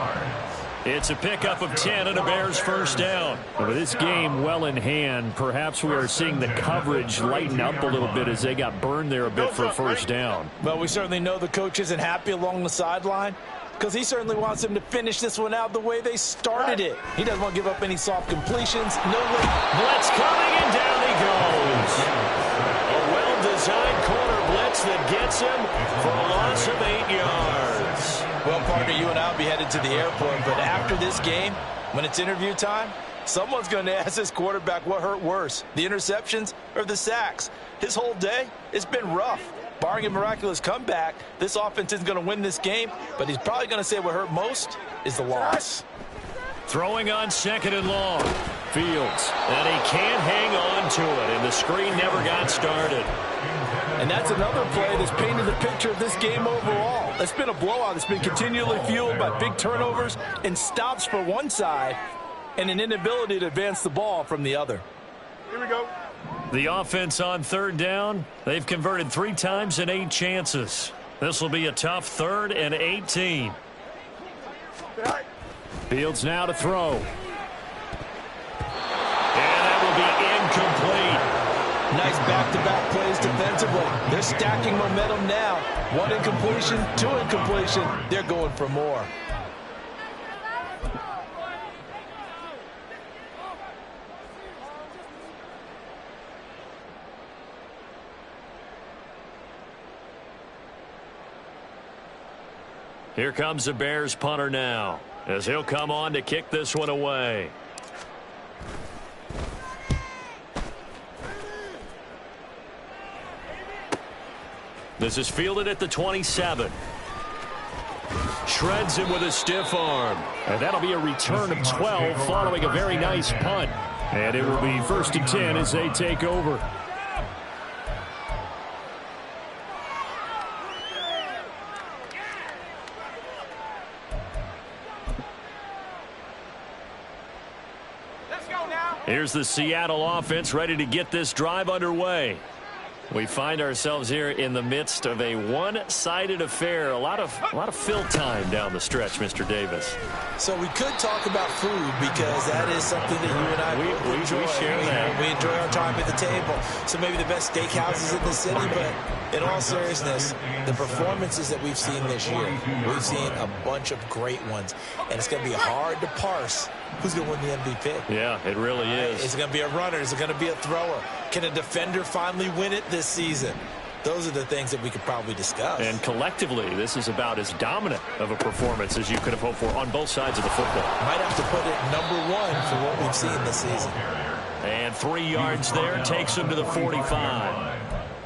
It's a pickup of 10 and a Bears first down. With this game well in hand, perhaps we are seeing the coverage lighten up a little bit as they got burned there a bit for a first down. Well, we certainly know the coach isn't happy along the sideline because he certainly wants them to finish this one out the way they started it. He doesn't want to give up any soft completions. No late blitz coming, and down he goes. A well-designed corner blitz that gets him for a loss of 8 yards. Well, partner, you and I will be headed to the airport, but after this game, when it's interview time, someone's going to ask this quarterback what hurt worse, the interceptions or the sacks. His whole day, it's been rough. Barring a miraculous comeback, this offense isn't going to win this game, but he's probably going to say what hurt most is the loss. Throwing on 2nd and long. Fields, and he can't hang on to it, and the screen never got started. And that's another play that's painted the picture of this game overall. It's been a blowout. It's been continually fueled by big turnovers and stops for one side and an inability to advance the ball from the other. Here we go. The offense on 3rd down. They've converted 3 times in 8 chances. This will be a tough 3rd and 18. Fields now to throw. And that will be incomplete. Nice back-to-back plays defensively. They're stacking momentum now. 1 incompletion, 2 incompletion. They're going for more. Here comes the Bears punter now, as he'll come on to kick this one away. This is fielded at the 27. Shreds him with a stiff arm. And that'll be a return of 12 following a very nice punt. And it will be 1st and 10 as they take over. Here's the Seattle offense ready to get this drive underway. We find ourselves here in the midst of a one-sided affair. A lot of fill time down the stretch, Mr. Davis. So we could talk about food because that is something that you and I enjoy. We share that. We enjoy our time at the table. So maybe the best steakhouses in the city, but in all seriousness, the performances that we've seen this year, we've seen a bunch of great ones. And it's going to be hard to parse who's going to win the MVP. Yeah, it really is. Is it going to be a runner? Is it going to be a thrower? Can a defender finally win it this season? Those are the things that we could probably discuss. And collectively, this is about as dominant of a performance as you could have hoped for on both sides of the football. Might have to put it #1 for what we've seen this season. And 3 yards there takes him to the 45.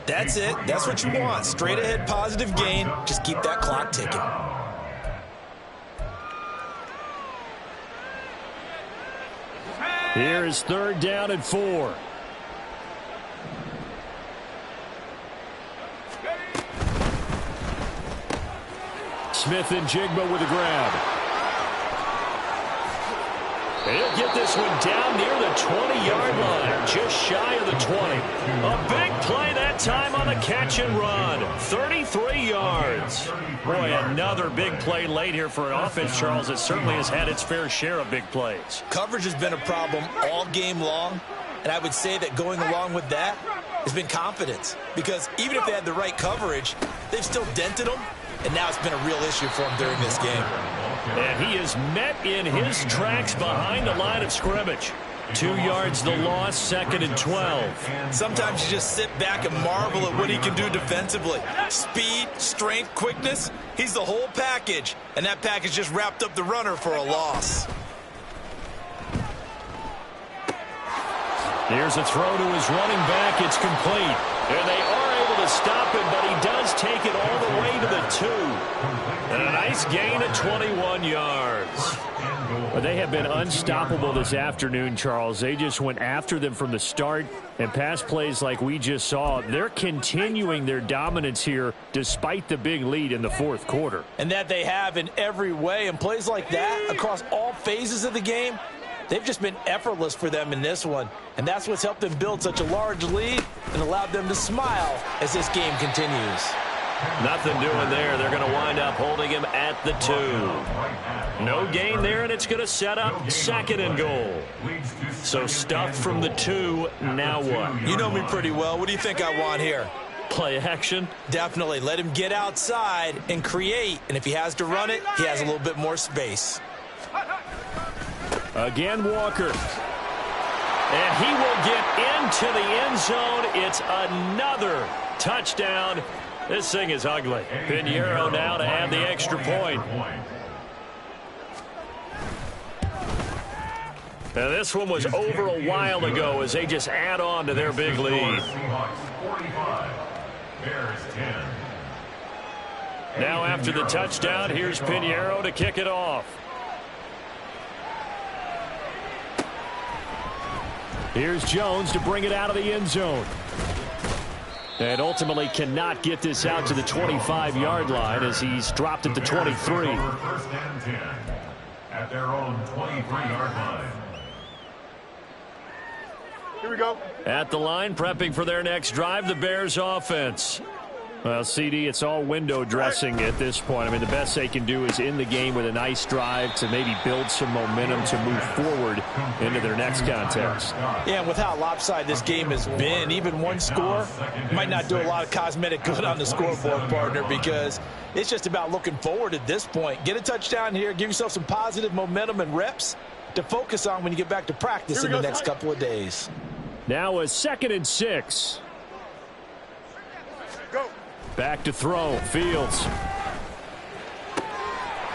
That's it. That's what you want. Straight ahead positive gain. Just keep that clock ticking. Here is 3rd down and 4. Smith and Jigba with a grab. He'll get this one down near the 20-yard line, just shy of the 20. A big play that time on the catch and run. 33 yards. Boy, another big play late here for an offense, Charles, that certainly has had its fair share of big plays. Coverage has been a problem all game long, and I would say that going along with that has been confidence. Because even if they had the right coverage, they've still dented them, and now it's been a real issue for them during this game. And he is met in his tracks behind the line of scrimmage. 2 yards the loss, 2nd and 12. Sometimes you just sit back and marvel at what he can do defensively. Speed, strength, quickness, he's the whole package. And that package just wrapped up the runner for a loss. Here's a throw to his running back. It's complete. And they are able to stop him, but he does take it all the way to the 2. And a nice gain of 21 yards. Well, they have been unstoppable this afternoon, Charles. They just went after them from the start, and pass plays like we just saw, they're continuing their dominance here despite the big lead in the 4th quarter. And that they have in every way, and plays like that across all phases of the game, they've just been effortless for them in this one. And that's what's helped them build such a large lead and allowed them to smile as this game continues. Nothing doing there. They're going to wind up holding him at the 2. No gain there, and it's going to set up 2nd and goal. So stuffed from the 2. Now what? You know me pretty well. What do you think I want here? Play action? Definitely. Let him get outside and create. And if he has to run it, he has a little bit more space. Again, Walker. And he will get into the end zone. It's another touchdown. This thing is ugly. Pinheiro now to add the extra point. Now this one was over a while ago as they just add on to their big lead. Now after the touchdown, here's Pinheiro to kick it off. Here's Jones to bring it out of the end zone. And ultimately cannot get this out to the 25-yard line as he's dropped at the 23. First and 10 at their own 23-yard line. Here we go. At the line, prepping for their next drive, the Bears offense. Well, CD, it's all window dressing at this point. I mean, the best they can do is in the game with a nice drive to maybe build some momentum to move forward into their next contest. Yeah, and with how lopsided this game has been, even one score might not do a lot of cosmetic good on the scoreboard, partner, because it's just about looking forward at this point. Get a touchdown here, give yourself some positive momentum and reps to focus on when you get back to practice in the next couple of days. Now a 2nd and 6. Go. Back to throw. Fields.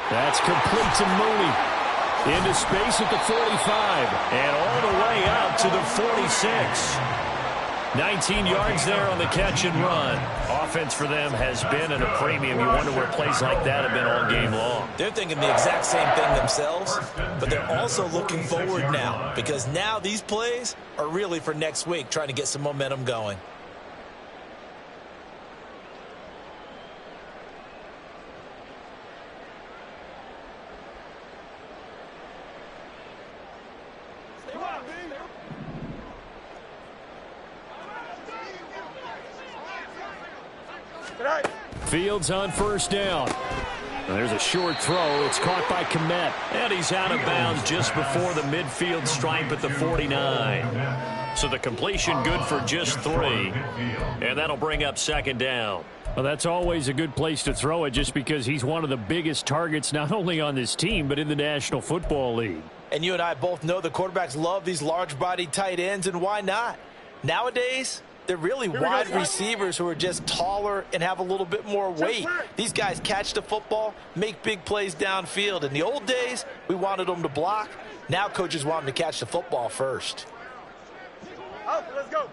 That's complete to Mooney. Into space at the 45. And all the way out to the 46. 19 yards there on the catch and run. Offense for them has been at a premium. You wonder where plays like that have been all game long. They're thinking the exact same thing themselves, but they're also looking forward now because now these plays are really for next week, trying to get some momentum going. Fields on first down. There's a short throw. It's caught by Kmet. And he's out of bounds just before the midfield stripe at the 49. So the completion good for just 3. And that'll bring up 2nd down. Well, that's always a good place to throw it just because he's one of the biggest targets not only on this team but in the National Football League. And you and I both know the quarterbacks love these large-bodied tight ends, and why not? Nowadays, they're really wide receivers who are just taller and have a little bit more weight. These guys catch the football, make big plays downfield. In the old days, we wanted them to block. Now coaches want them to catch the football first. Let's go.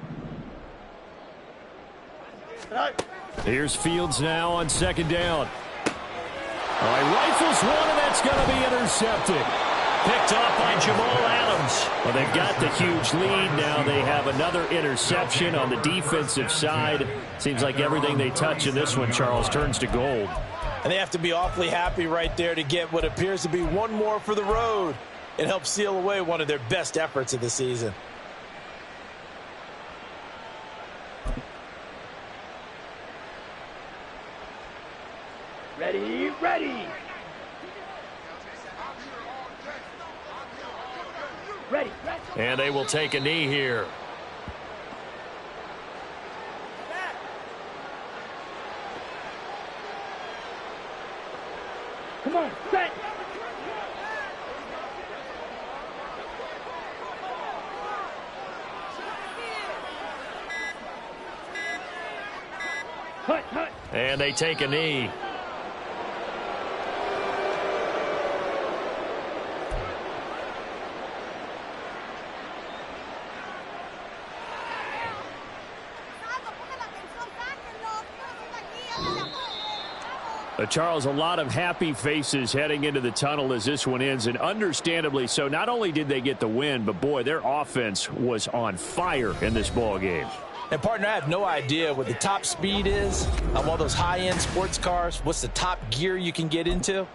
Here's Fields now on 2nd down. All right, rifles one, and that's going to be intercepted. Picked off by Jamal Adams. Well, they've got the huge lead. Now they have another interception on the defensive side. Seems like everything they touch in this one, Charles, turns to gold. And they have to be awfully happy right there to get what appears to be one more for the road. It helps seal away one of their best efforts of the season. Ready, ready. Ready. And they will take a knee here. Come on, set. Hut. And they take a knee. Charles, a lot of happy faces heading into the tunnel as this one ends, and understandably so. Not only did they get the win, but, boy, their offense was on fire in this ball game. And, partner, I have no idea what the top speed is on one of those high-end sports cars. What's the top gear you can get into?